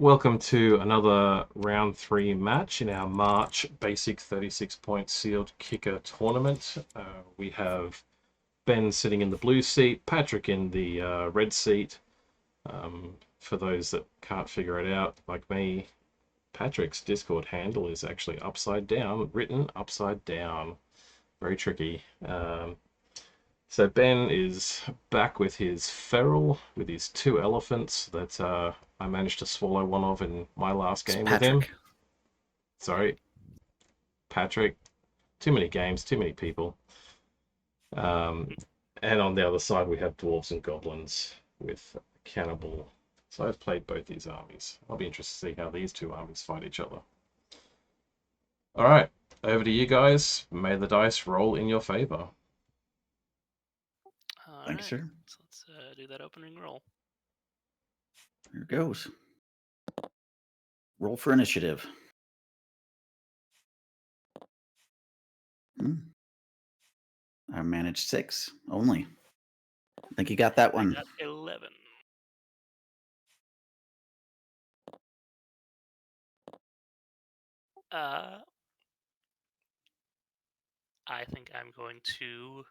Welcome to another round 3 match in our March basic 36-point sealed kicker tournament. We have Ben sitting in the blue seat, Patrick in the red seat. For those that can't figure it out, like me, Patrick's Discord handle is actually upside down, written upside down. Very tricky. So Ben is back with his feral, with his 2 elephants that I managed to swallow one of in my last game with him. Sorry, Patrick. Too many games, too many people. And on the other side we have dwarves and goblins with cannibal. So I've played both these armies. I'll be interested to see how these 2 armies fight each other. All right, over to you guys. May the dice roll in your favor. Thanks, sir. So let's do that opening roll. Here goes. Roll for initiative. I managed 6 only. I think you got that one. I got 11. I think I'm going to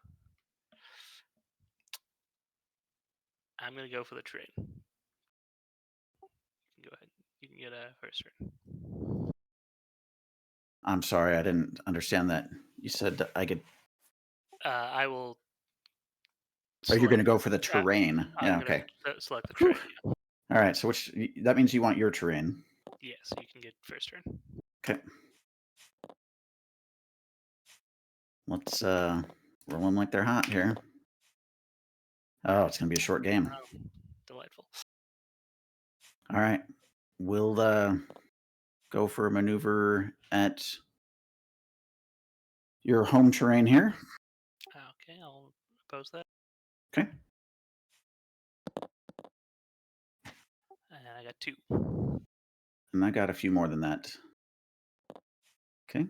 go for the train. Go ahead. You can get a first turn. I'm sorry, I didn't understand that. You said I could. I will. Oh, you're going to go for the terrain. Yeah, okay. Select the terrain. Yeah. All right, so that means you want your terrain. Yes, you can get first turn. Okay. Let's roll them like they're hot here. Oh, it's going to be a short game. Delightful. All right. We'll go for a maneuver at your home terrain here. Okay, I'll oppose that. Okay. And I got 2. And I got a few more than that. Okay.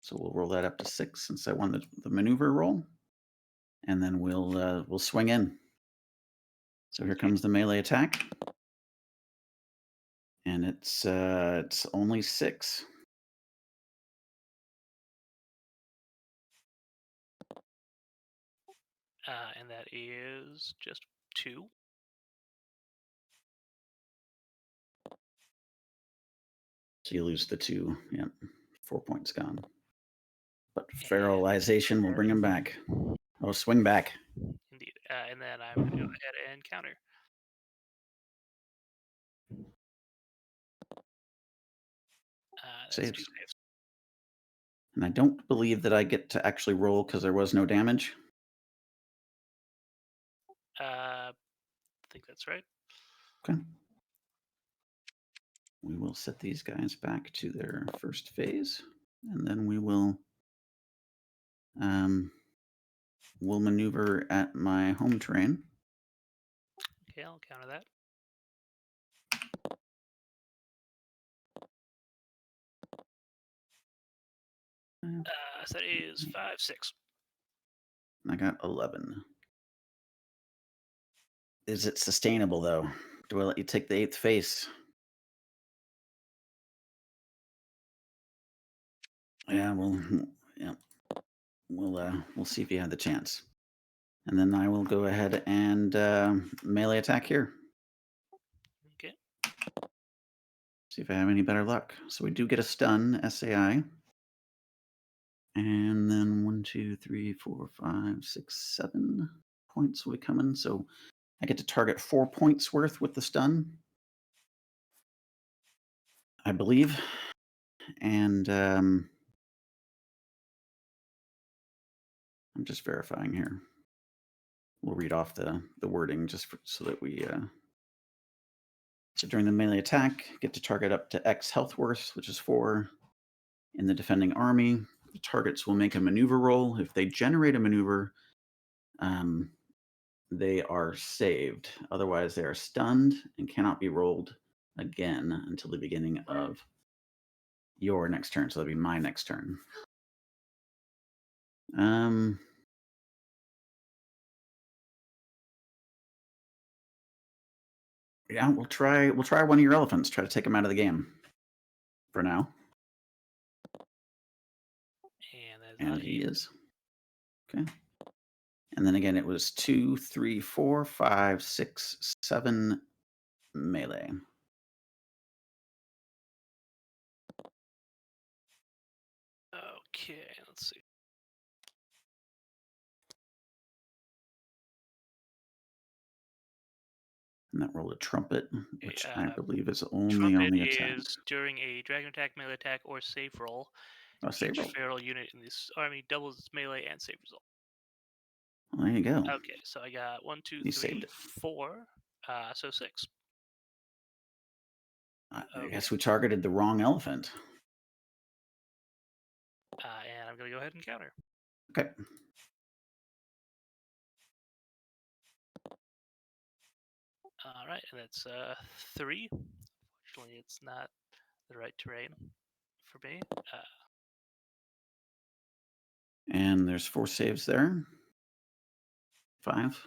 So we'll roll that up to 6 since I won the maneuver roll. And then we'll swing in. So here comes the melee attack. And it's only 6. And that is just 2. So you lose the 2. Yep. 4 points gone. But feralization will bring him back. Oh, swing back. Indeed. And then I'm going to go ahead and counter. That's 2 saves. And I don't believe that I get to actually roll because there was no damage. I think that's right. Okay. We will set these guys back to their first phase, and then we will we'll maneuver at my home terrain. Okay, I'll counter that. So that is 5, 6. I got 11. Is it sustainable though? Do I let you take the 8th face? Yeah, we'll see if you have the chance. And then I will go ahead and melee attack here. Okay. See if I have any better luck. So we do get a stun, SAI. And then 1, 2, 3, 4, 5, 6, 7 points will be coming. So I get to target 4 points worth with the stun, I believe. And I'm just verifying here. We'll read off the wording just so that we. So during the melee attack, get to target up to X health worth, which is 4. In the defending army, the targets will make a maneuver roll. If they generate a maneuver, they are saved. Otherwise, they are stunned and cannot be rolled again until the beginning of your next turn. So that'll be my next turn. Yeah, we'll try one of your elephants. Try to take him out of the game. For now. And that's And not he hit. is. Okay. And then again, it was 2, 3, 4, 5, 6, 7 melee. Okay, let's see. And that rolled a trumpet, which I Yeah, believe is only Trumpet on the attack. is during a dragon attack, melee attack, or save roll. Oh, save Each roll. feral unit in this army doubles its melee and save result. Well, there you go. Okay, so I got 1, 2, You saved 3, it. 4. So 6. I Okay. guess we targeted the wrong elephant. And I'm gonna go ahead and counter. Okay. All right, and that's 3. Unfortunately, it's not the right terrain for me. And there's 4 saves there. 5.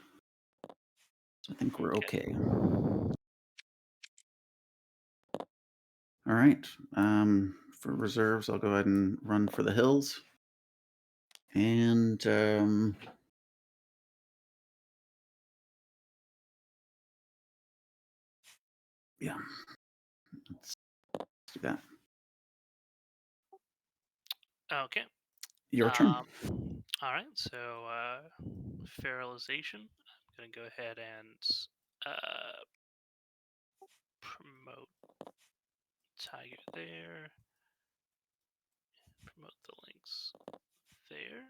So I think we're okay. All right. For reserves, I'll go ahead and run for the hills. And yeah, let's do that. Okay. Your turn. All right, so feralization. I'm gonna go ahead and promote Tiger there. Promote the links there.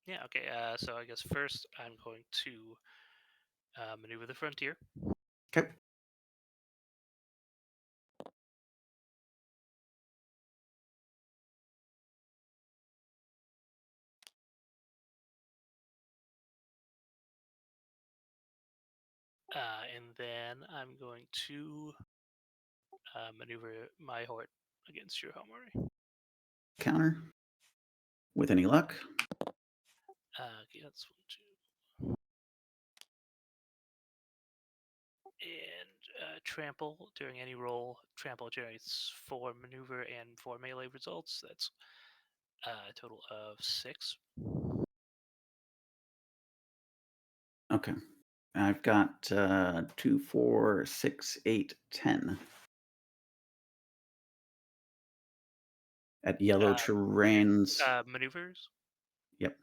Yeah, okay, so I guess first I'm going to maneuver the frontier. Okay. And then I'm going to maneuver my horde against your home army. Counter. With any luck. Okay, that's 1, 2. And trample during any roll. Trample generates 4 maneuver and 4 melee results. That's a total of 6. Okay. I've got 2, 4, 6, 8, 10. At yellow terrains. Maneuvers? Yep.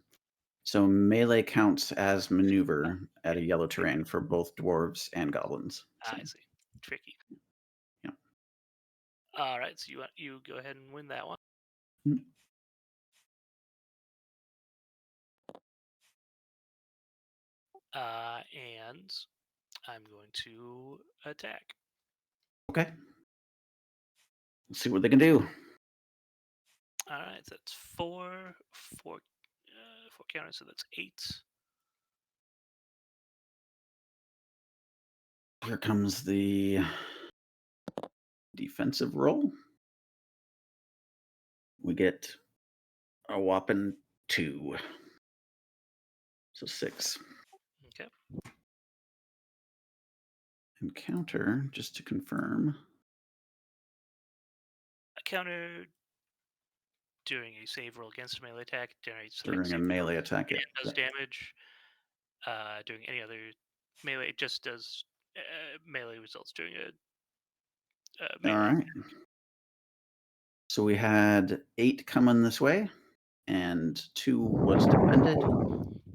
So melee counts as maneuver at a yellow terrain for both dwarves and goblins. So, I see. Tricky. yeah. All right, so you go ahead and win that one. Mhm. And I'm going to attack. Okay. Let's see what they can do. All right, so that's 4 counters, so that's 8. Here comes the defensive roll. We get a whopping 2. So 6. Okay. And counter, just to confirm. A counter during a save roll against a melee attack generates During a melee attack, and yeah. does damage. Doing any other melee, it just does melee results during a melee. All right. So we had 8 coming this way, and 2 was defended.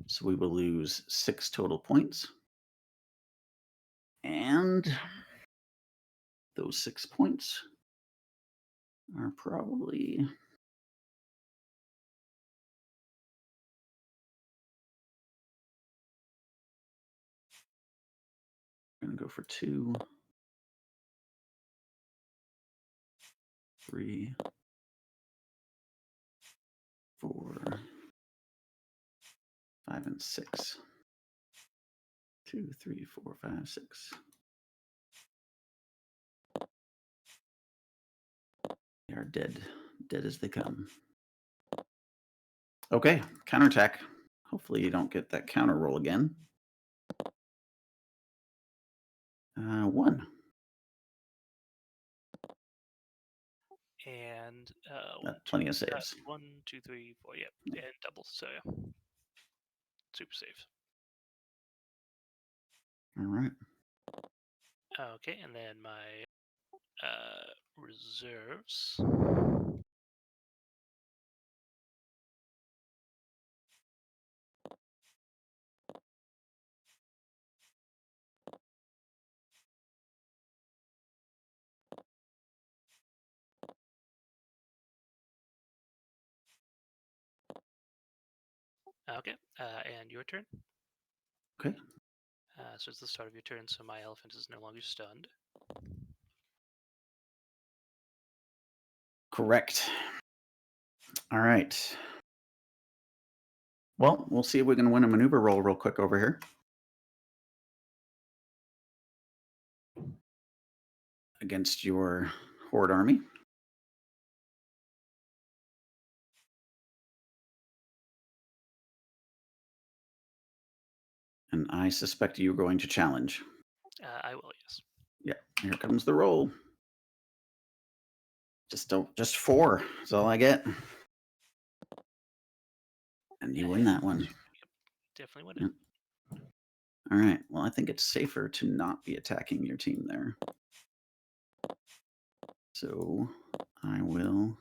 So we will lose 6 total points. And those 6 points are probably going to go for 2, 3, 4, 5, and 6. 2, 3, 4, 5, 6. They are dead as they come. Okay, counterattack. Hopefully you don't get that counter roll again. 1. And Plenty of saves. 1, 2, 3, 4. Yep, and doubles. So yeah, super saves. All right. Okay, and then my reserves. Okay, and your turn. Okay. So it's the start of your turn, so my elephant is no longer stunned. Correct. All right. Well, we'll see if we can win a maneuver roll real quick over here. Against your horde army. And I suspect you're going to challenge. I will, yes. Yeah, here comes the roll. Just 4 is all I get. And you win that one. Yep, definitely win it. Yep. All right. Well, I think it's safer to not be attacking your team there. So I will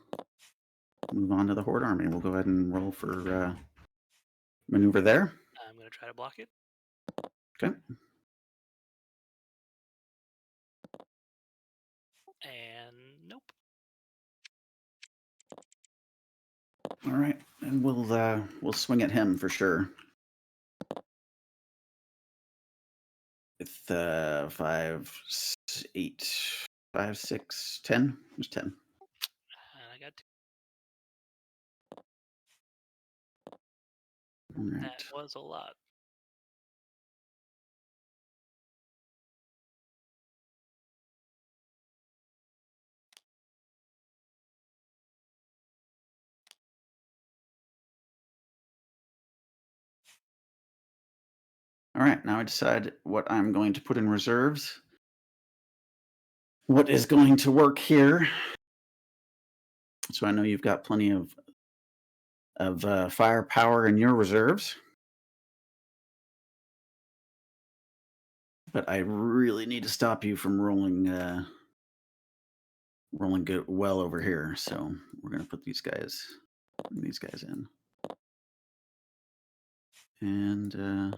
move on to the horde army. We'll go ahead and roll for maneuver there. I'm going to try to block it. Okay. And nope. All right, and we'll swing at him for sure. With 5, 8, 5, 6, 10. There's 10. And I got 2. All right. That was a lot. All right, now I decide what I'm going to put in reserves. What is going to work here? So I know you've got plenty of firepower in your reserves. But I really need to stop you from rolling good well over here. So we're going to put these guys in. And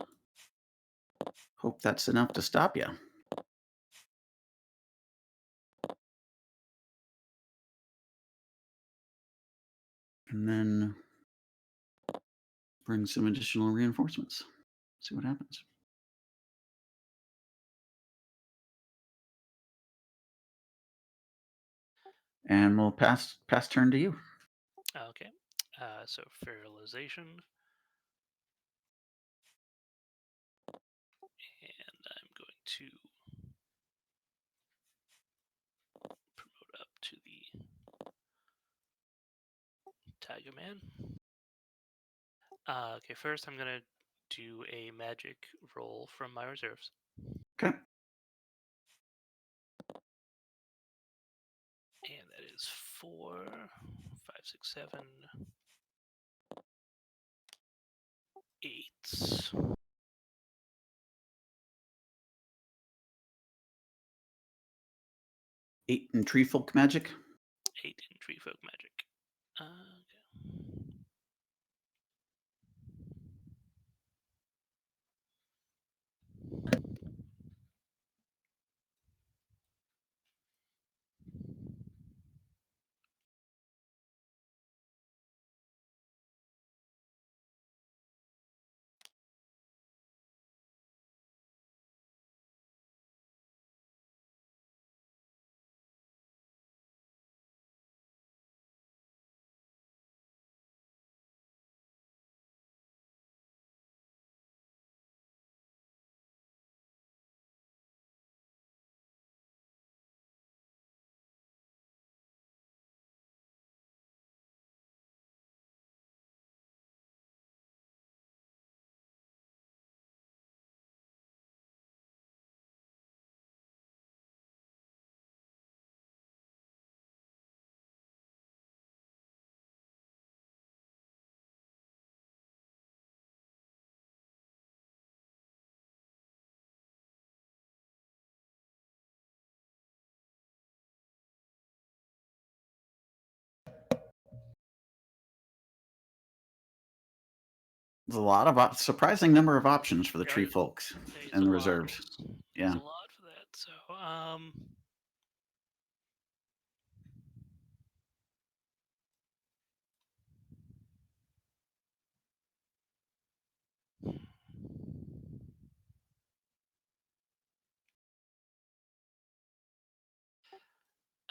hope that's enough to stop you. And then bring some additional reinforcements. See what happens. And we'll pass turn to you. Okay. So fertilization. And I'm going to promote up to the Tiger Man. Okay, first I'm going to do a magic roll from my reserves. Okay. And that is 4, 5, 6, 7, 8. 8 in tree folk magic. 8 in tree folk magic. Okay. There's a lot of surprising number of options for the tree Right. folks There's and a the lot. reserves. There's Yeah. a lot for that. So,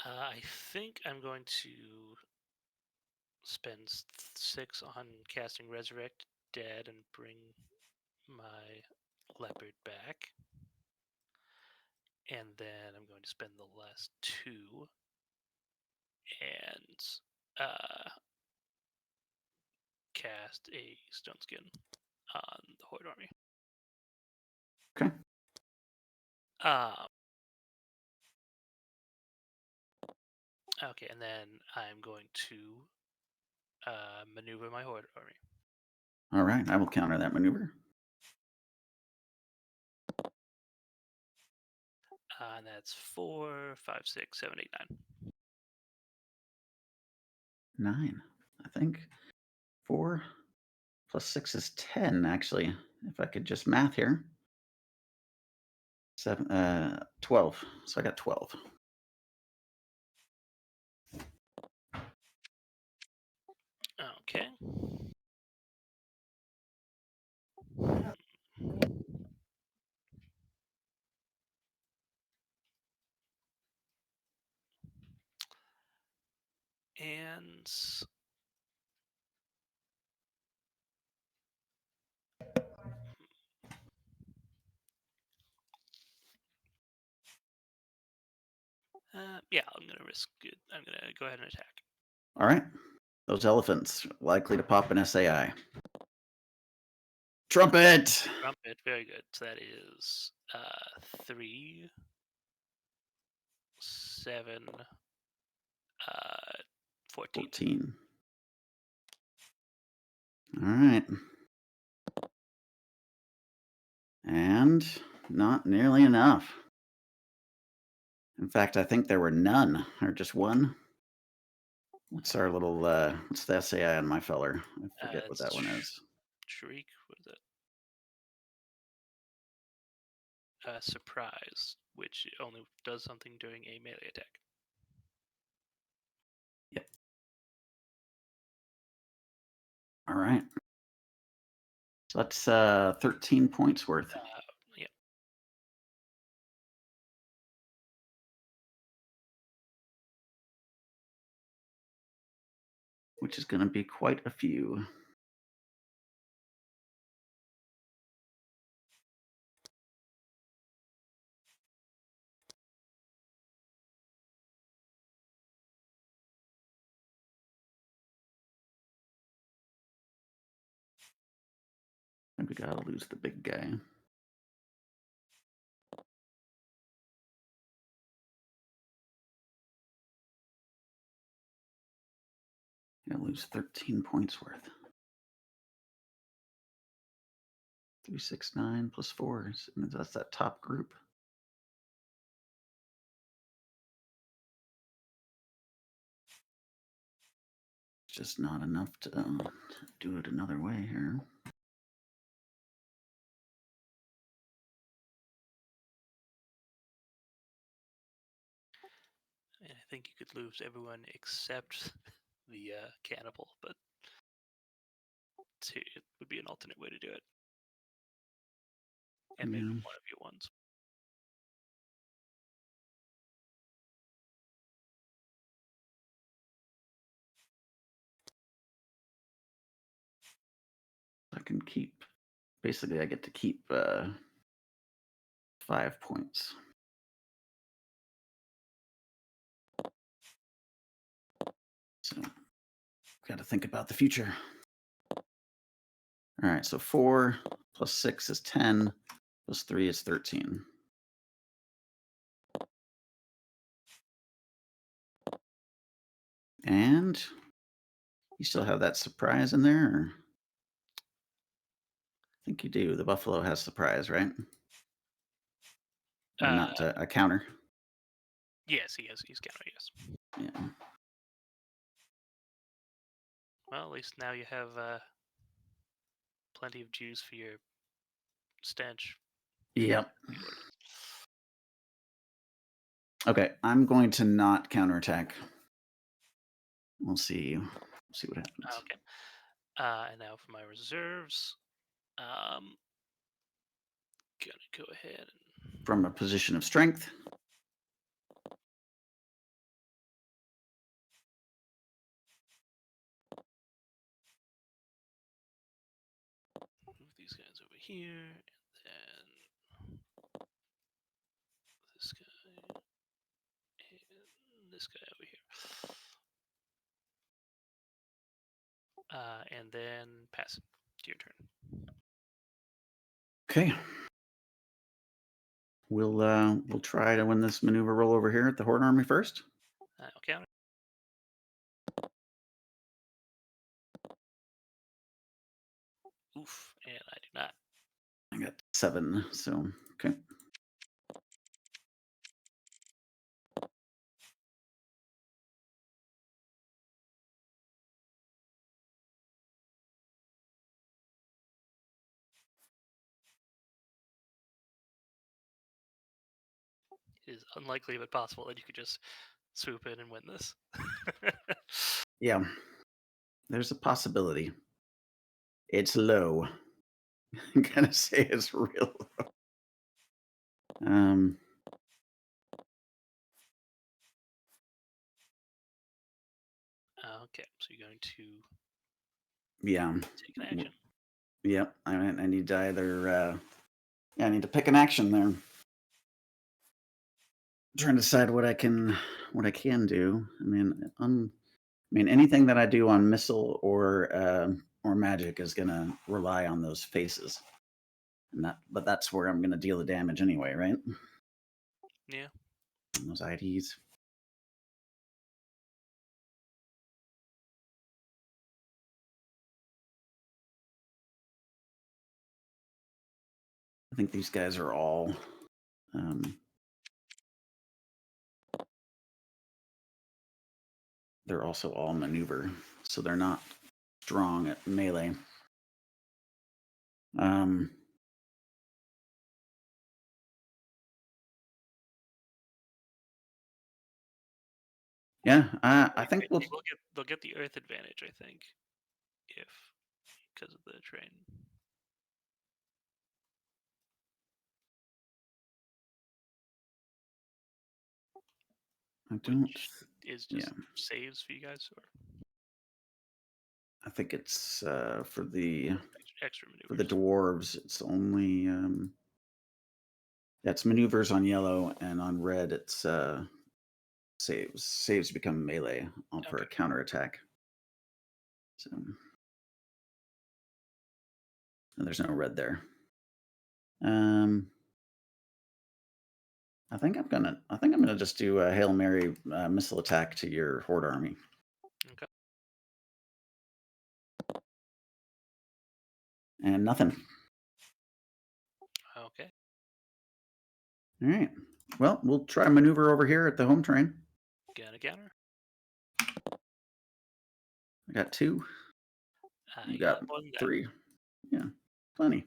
I think I'm going to spend 6 on casting Resurrect Dead and bring my leopard back. And then I'm going to spend the last 2 and cast a Stone Skin on the Horde army. Okay. Okay, and then I'm going to maneuver my Horde army. All right. I will counter that maneuver. And that's 4, 5, 6, 7, 8, 9. 9, I think. 4 plus 6 is 10, actually. If I could just math here. 12. So I got 12. Okay. And yeah, I'm gonna risk it. I'm gonna go ahead and attack. All right. Those elephants likely to pop an SAI. Trumpet! Trumpet, very good. So that is 3, 7, 14. 14. All right. And not nearly enough. In fact, I think there were none, or just one. What's our little, what's the SAI on my feller? I forget what that one is. Shriek, what is it? Surprise, which only does something during a melee attack. Yep. All right. So that's 13 points worth. Yeah. Which is going to be quite a few. And we gotta lose the big guy. Gonna lose 13 points worth. 3, 6, 9 plus 4. That's that top group. It's just not enough to do it another way here. And I think you could lose everyone except the cannibal, but it would be an alternate way to do it. And maybe one of your ones. I can keep, basically I get to keep 5 points. So, got to think about the future. All right, so 4 plus 6 is 10, plus 3 is 13. And you still have that surprise in there? Or? I think you do. The buffalo has surprise, right? Or not a counter? Yes, he has. He's counter, yes. Yeah. Well, at least now you have plenty of juice for your stench. Yep. Okay, I'm going to not counterattack. We'll see. See what happens. Okay. And now for my reserves, gonna go ahead and From a position of strength. move these guys over here, and then this guy and this guy over here. And then pass it to your turn. Okay. We'll try to win this maneuver roll over here at the Horde Army first. I'll counter. Oof, and I do not. I got 7, so okay. It is unlikely but possible that you could just swoop in and win this. Yeah. There's a possibility. It's low. I'm gonna say it's real low. Okay, so you're going to Yeah. take an action. Yep. I need to either I need to pick an action there. I'm trying to decide what I can do. I mean anything that I do on missile or magic is gonna rely on those faces. But that's where I'm gonna deal the damage anyway, right? Yeah. Those IDs. I think these guys are all they're also all maneuver, so they're not strong at melee. Yeah, I think they'll get the earth advantage. I think, because of the train. I don't. Is just saves for you guys, or I think it's for the extra maneuvers. For the dwarves. It's only that's maneuvers on yellow, and on red it's saves. Saves become melee for a counterattack. So and there's no red there. I think I'm gonna just do a Hail Mary missile attack to your Horde army. Okay. And nothing. Okay. All right. Well, we'll try maneuver over here at the home train. Got a counter. I got 2. You got 3. Yeah, plenty.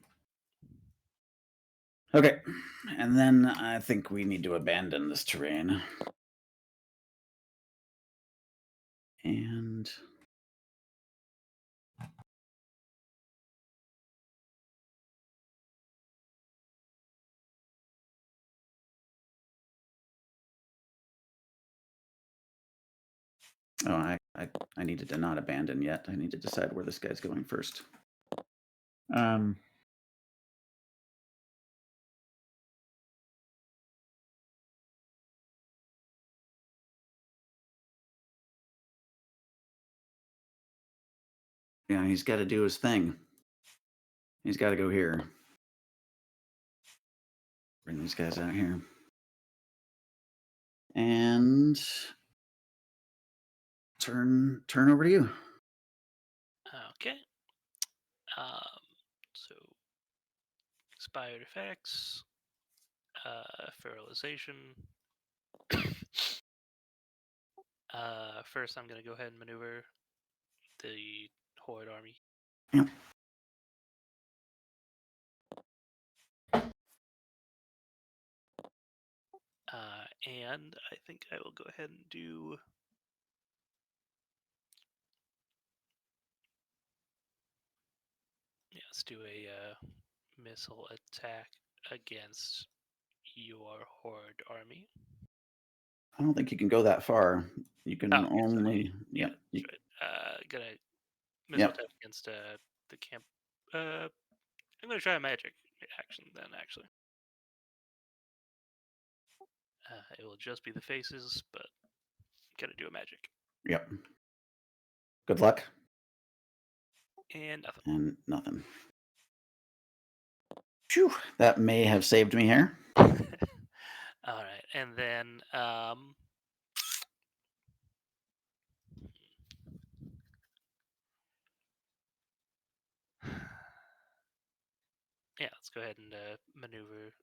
Okay, and then I think we need to abandon this terrain. And oh, I needed to not abandon yet. I need to decide where this guy's going first. Yeah, he's got to do his thing. He's got to go here. Bring these guys out here. And turn over to you. Okay. So expired effects, fertilization. First, I'm gonna go ahead and maneuver the Horde army. Yep. And I think I will go ahead and do. Yeah, let's do a missile attack against your horde army. I don't think you can go that far. You can Okay, only. sorry. Yep. Yeah, that's right. Gonna missile attack against the camp. I'm gonna try a magic action then. Actually, it will just be the faces, but gotta do a magic Yep. Good luck. and nothing. And nothing. Phew, that may have saved me here. All right, and then yeah, let's go ahead and maneuver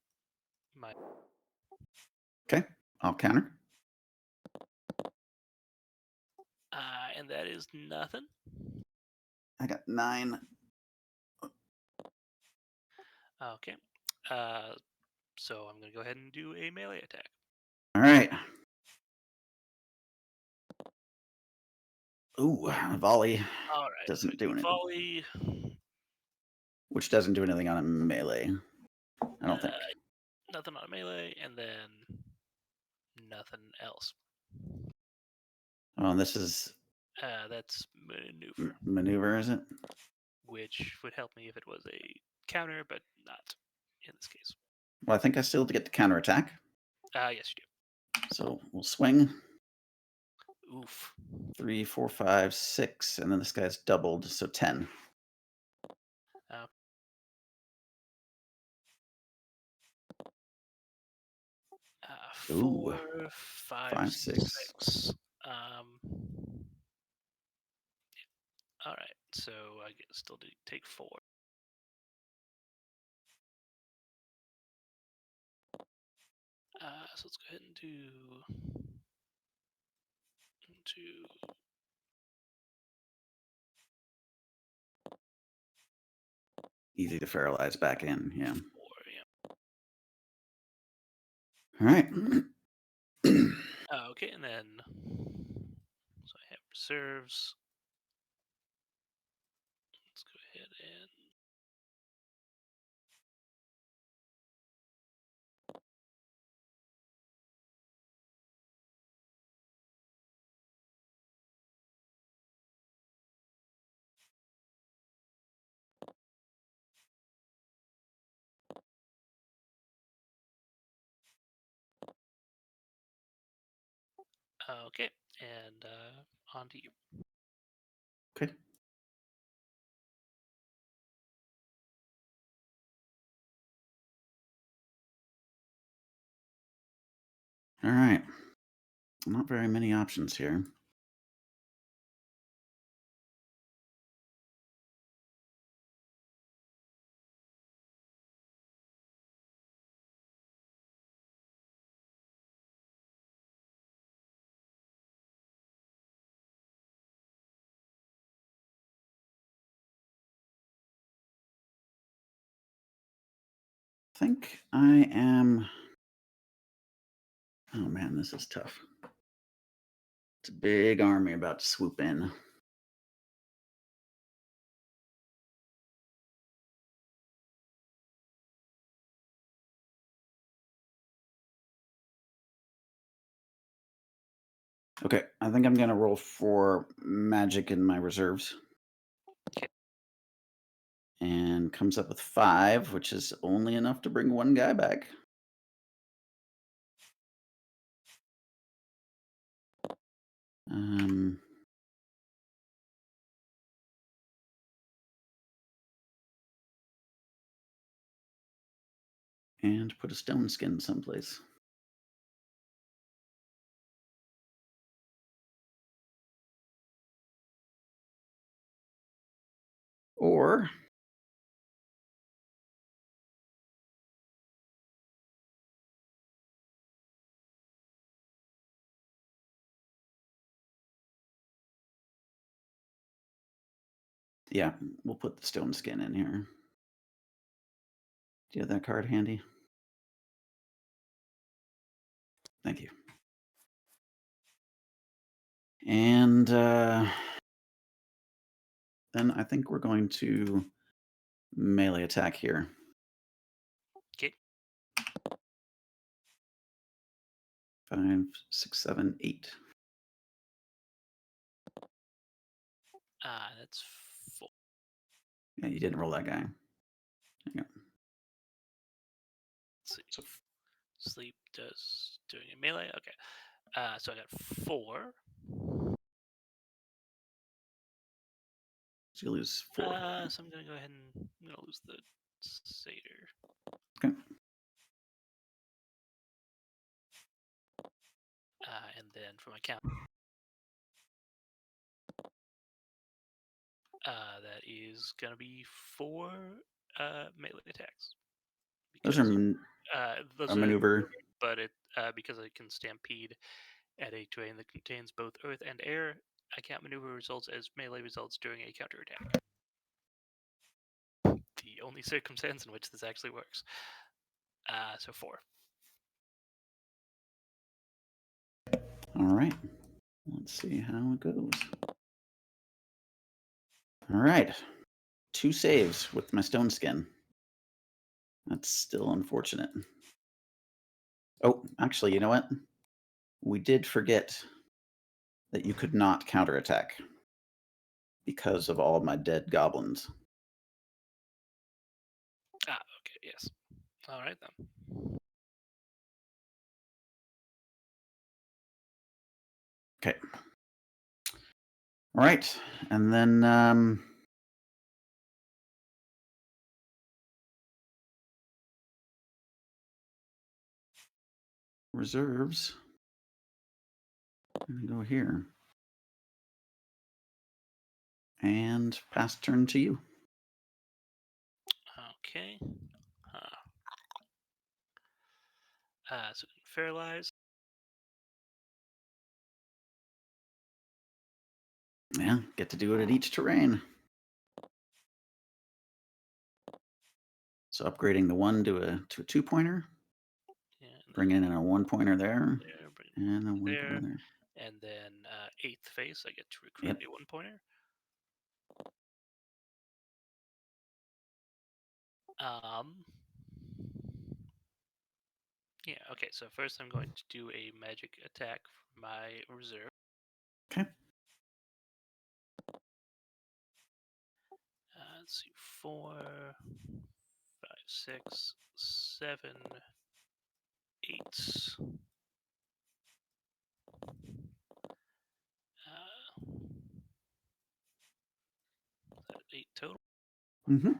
my. Okay, I'll counter. And that is nothing. I got 9. Okay. So I'm gonna go ahead and do a melee attack. All right. Ooh, volley. All right. Doesn't do anything. Volley. Which doesn't do anything on a melee. I don't think. Nothing on melee, and then nothing else. Oh, and this is That's maneuver, maneuver, is it? which would help me if it was a counter, but not in this case. Well, I think I still get the counter attack. Yes, you So we'll swing. do. Oof. 3, 4, 5, 6, and then this guy's doubled, so 10. Ooh. 4, 5, 5, 6. 6. All right. So I still do take 4. So let's go ahead and do. Easy to feralize back in, yeah. 4, yeah. All right. Okay, and then so I have reserves. Let's go ahead and okay, and on to you. Okay. All right. Not very many options here. I think I am. Oh man, this is tough. It's a big army about to swoop in. Okay, I think I'm going to roll for magic in my reserves. Okay. And comes up with 5, which is only enough to bring one guy back. And put a stone skin someplace. Or yeah, we'll put the stone skin in here. Do you have that card handy? Thank you. And then I think we're going to melee attack here. Okay. 5, 6, 7, 8. That's 4. Yeah, you didn't roll that guy. Let's see. So Sleep does doing a melee. Okay. So I got 4. you lose 4. So I'm gonna go ahead and I'm gonna lose the satyr. Okay. And then for my count, that is gonna be 4 melee attacks. Those are Those a are maneuver. but it because I can stampede at a terrain that contains both earth and air, I count maneuver results as melee results during a counterattack. The only circumstance in which this actually works. So 4. All right. Let's see how it goes. All right. 2 saves with my stone skin. That's still unfortunate. Oh, actually, you know what? We did forget that you could not counterattack because of all of my dead goblins. Okay, yes. All right then. Okay. All right. And then reserves. I'm going to go here. And pass turn to you. Okay. So paralyze. Yeah, get to do it at each terrain. So upgrading the 1 to a 2-pointer. Yeah, Bringing in a 1-pointer there. And a 1-pointer there. there. And then 8th phase, I get to recruit a 1-pointer. Yeah, okay, so first I'm going to do a magic attack for my reserve. Okay. Let's see, 4, 5, 6, 7, 8. 8 total. Mm-hmm.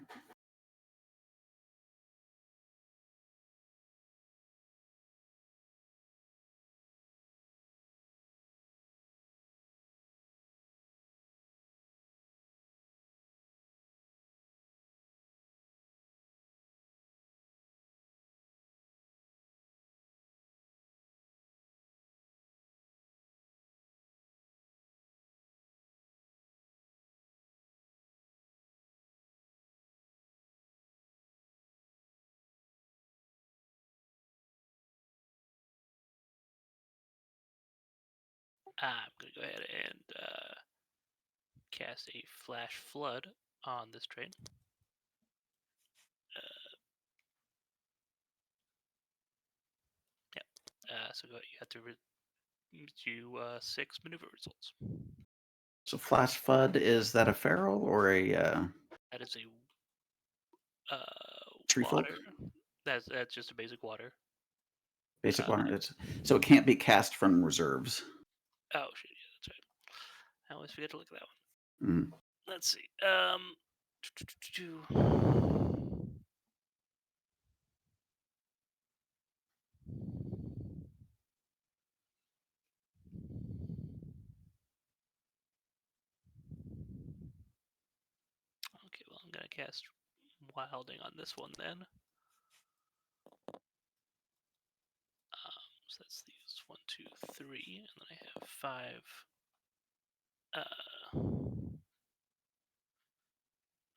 I'm going to go ahead and cast a Flash Flood on this train. So you have to do 6 maneuver results. So Flash Flood, is that a feral or a That is a tree folk? water. That's just a basic water. Basic water. So it can't be cast from reserves. Oh shit, yeah, that's right. I always forget to look at that one. Mm. Let's see. Okay, well, I'm gonna cast Wilding on this one then. So that's these 1, 2, 3, and then I have 5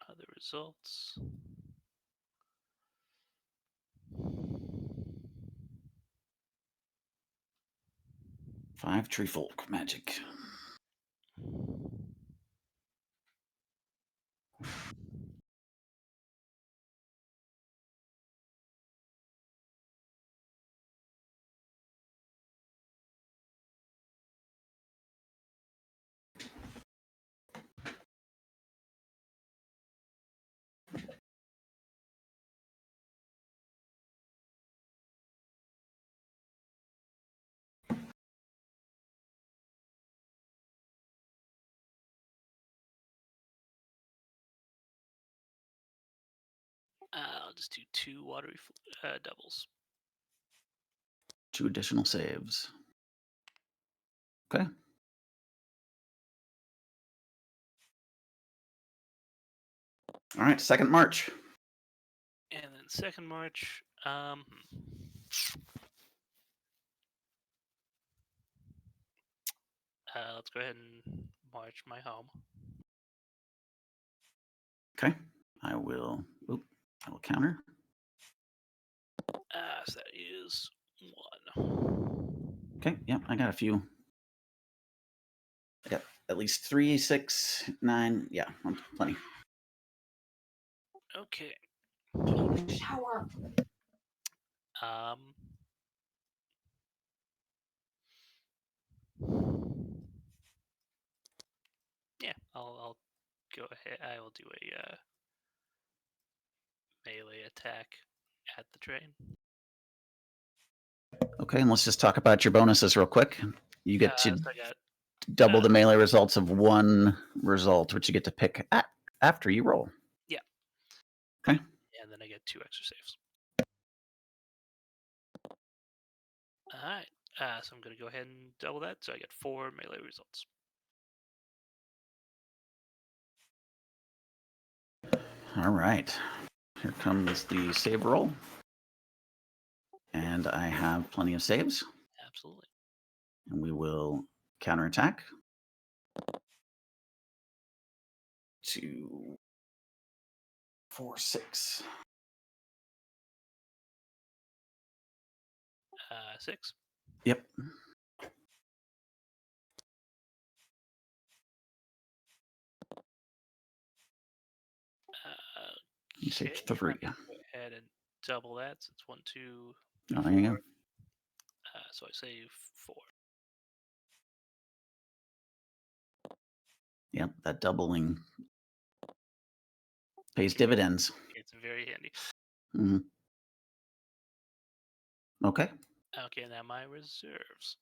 other results. 5 tree folk magic. I'll just do 2 watery doubles. 2 additional saves. Okay. All right, second march. And then second march. Let's go ahead and march my home. Okay. I will counter. So that is 1. Okay, yep, I got a few. I got at least 3, 6, 9. Yeah, plenty. Okay. Shower. Yeah, I'll go ahead. I will do a melee attack at the train. Okay, and let's just talk about your bonuses real quick. You get to So I got double the melee results of 1 result, which you get to pick after you roll. Yeah. Okay. And then I get 2 extra saves. All right. So I'm going to go ahead and double that. So I get 4 melee results. All right. Here comes the save roll. And I have plenty of saves. Absolutely. And we will counterattack. 2, 4, 6. 6. Yep. You say 3. Go ahead and double that. So it's 1, 2, Oh, there you go. so I save 4. Yep, that doubling pays dividends. It's very handy. Mm-hmm. Okay. Okay, now my reserves.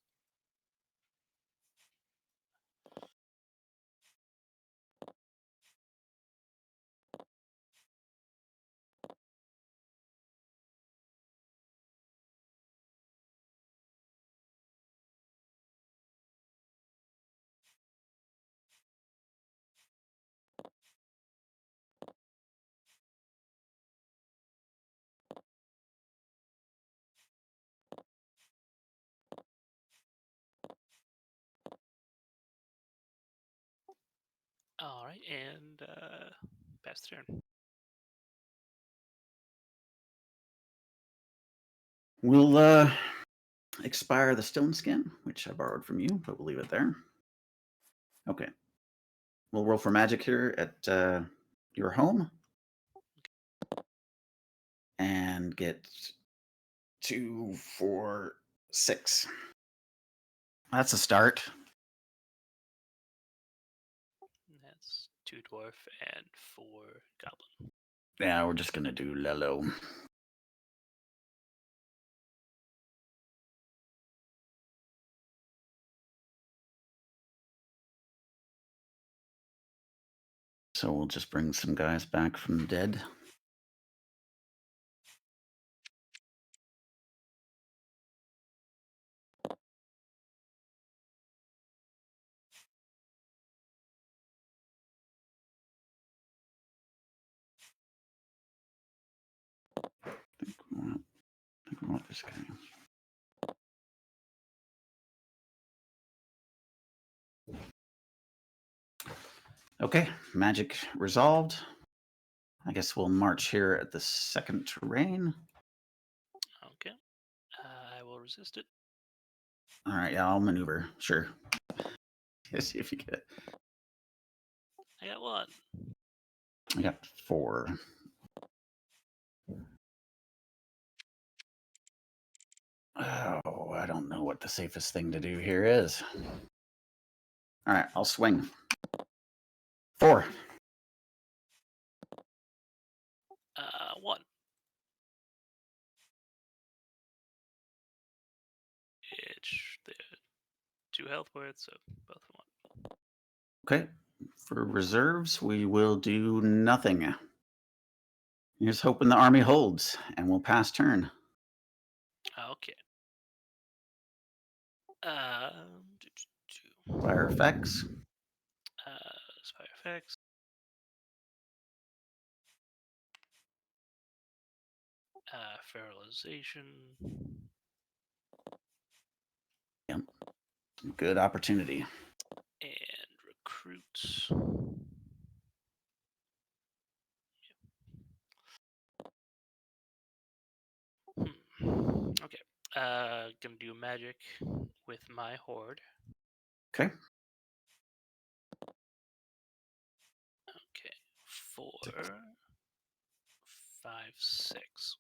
All right, and pass the turn. We'll expire the stone skin, which I borrowed from you, but we'll leave it there. Okay. We'll roll for magic here at your home. And get 2, 4, 6. That's a start. That's 2 dwarf and 4 goblin. Yeah, we're just going to do Lello. So we'll just bring some guys back from the dead. I think we want this guy. Okay, magic resolved. I guess we'll march here at the second terrain. Okay. I will resist it. All right, yeah, I'll maneuver. Sure. See if you get it. I got 1. I got 4. Oh, I don't know what the safest thing to do here is. All right, I'll swing. 4. 1. It's the 2 health worth, so both 1. Okay. For reserves, we will do nothing. Here's hoping the army holds, and we'll pass turn. Okay. Fire effects. Fire effects. Fertilization. Yep. Good opportunity. And recruits. Okay. Gonna do magic with my horde. Okay. Okay. 4, 5, 6.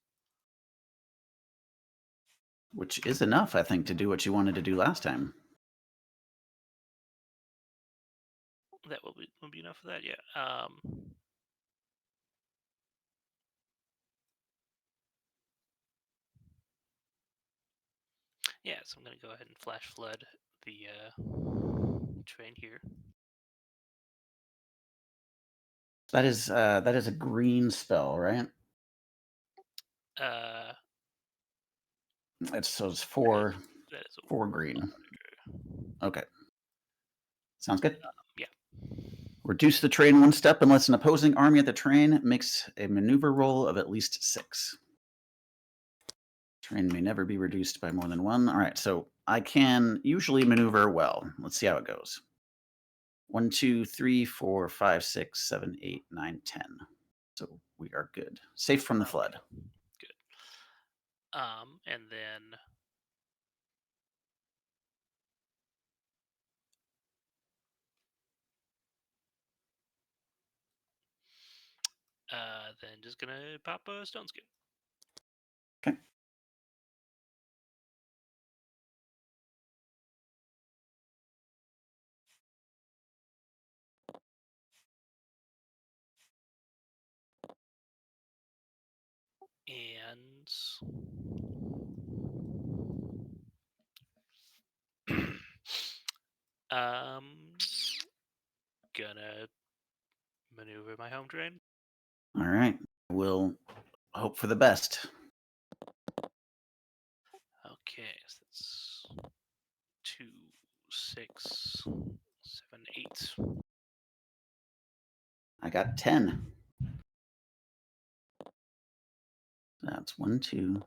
Which is enough, I think, to do what you wanted to do last time. That will be enough for that, yeah. Yeah, so I'm gonna go ahead and flash flood the train here. That is a green spell, right? It's 4 That is 4 green. Okay. Sounds good. Yeah. Reduce the train 1 step unless an opposing army at the train makes a maneuver roll of at least 6. Train may never be reduced by more than 1. All right, so I can usually maneuver well. Let's see how it goes. 1, 2, 3, 4, 5, 6, 7, 8, 9, 10. So we are good. Safe from the flood. Good. And then just gonna pop a stone skin. Okay. And gonna maneuver my home train. All right. We'll hope for the best. Okay, so that's 2, 6, 7, 8. I got 10. That's 1, 2,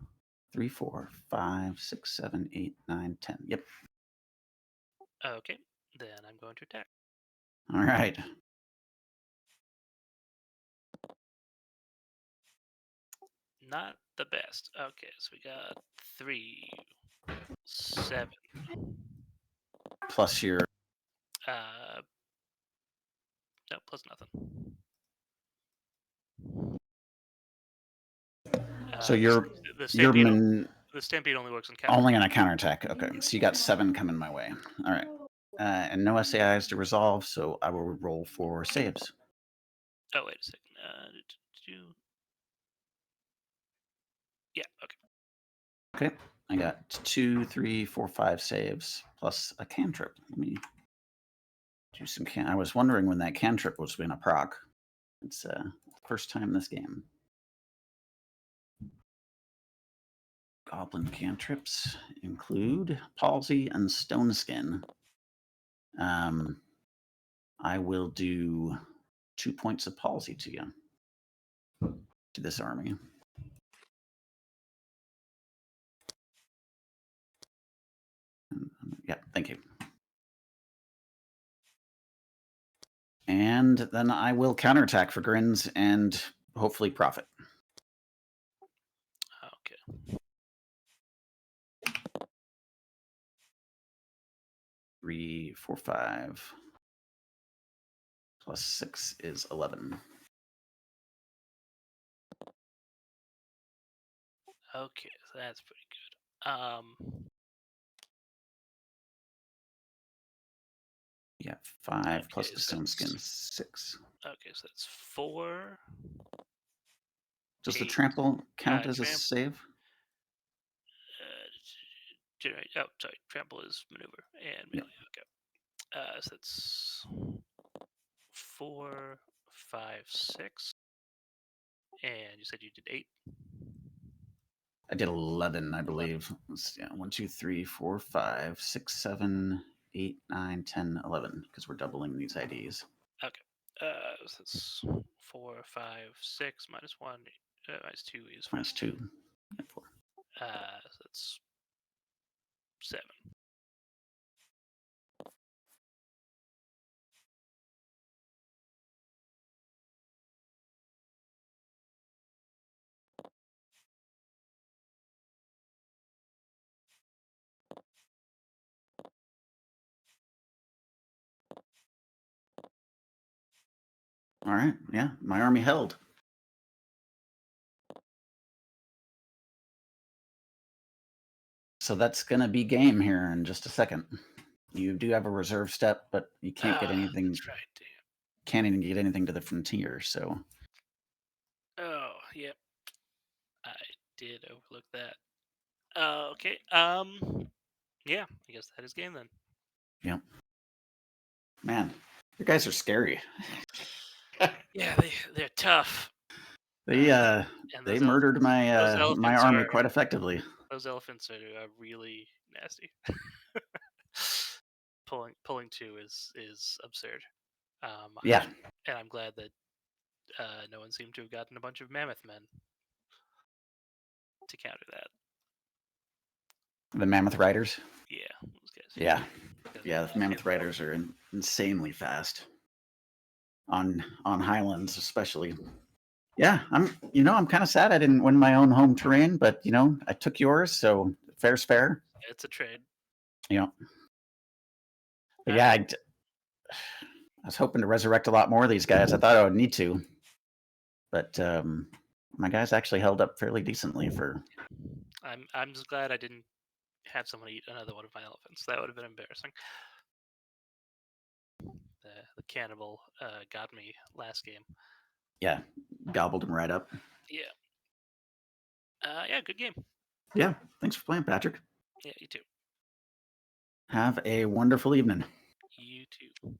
3, 4, 5, 6, 7, 8, 9, 10. Yep. Okay, then I'm going to attack. All right. Not the best. Okay, so we got 3, 7. Plus your. No, plus nothing. So you're the stampede only works on counter. Only on a counterattack. Okay, so you got 7 coming my way. All right. And no SAIs to resolve, so I will roll for saves. Oh, wait a second. Yeah, okay. Okay, I got 2, 3, 4, 5 saves plus a cantrip. Let me do some I was wondering when that cantrip was going to proc. It's first time this game. Goblin cantrips include palsy and stone skin. I will do 2 points of palsy to you, to this army. Yeah, thank you. And then I will counterattack for grins and hopefully profit. Okay. 3, 4, 5. Plus 6 is 11. Okay, so that's pretty good. Yeah, 5 plus Okay, the so stone that's- skin, 6. Okay, so that's 4. Does the 8. trample count as a Tramp- save? Generate. Oh, sorry. Trample is maneuver and Yeah. melee. Okay. So that's 4, 5, 6. And you said you did 8. I did 11, I believe. Yeah, 1, 2, 3, 4, 5, 6, 7, 8, 9, 10, 11, because we're doubling these IDs. Okay. So that's 4, 5, 6 minus 1. Minus 2 is 4. Minus 2. Yeah, 4. So that's 7. All right. Yeah, my army held. So that's going to be game here in just a second. You do have a reserve step, but you can't get anything. That's right. Damn. Can't even get anything to the frontier. So Oh, yep. I did overlook that. Okay. Yeah, I guess that is game then. yeah. Man, you guys are scary. Yeah, they're tough. They And they those murdered my my elephants army are- quite effectively. Those elephants are really nasty. Pulling 2 is absurd. Yeah, And I'm glad that no one seemed to have gotten a bunch of mammoth men to counter that. the mammoth riders. Yeah, those guys. Yeah, Because- yeah, the mammoth riders are insanely fast on Highlands, especially. Yeah, I'm kind of sad I didn't win my own home terrain, but I took yours, so fair's fair. It's a trade. But yeah, I was hoping to resurrect a lot more of these guys. I thought I would need to, but my guys actually held up fairly decently for. I'm just glad I didn't have someone eat another one of my elephants. That would have been embarrassing. The cannibal got me last game. Yeah, gobbled them right up. Yeah. Yeah, good game. Yeah, thanks for playing, Patrick. Yeah, you too. Have a wonderful evening. You too.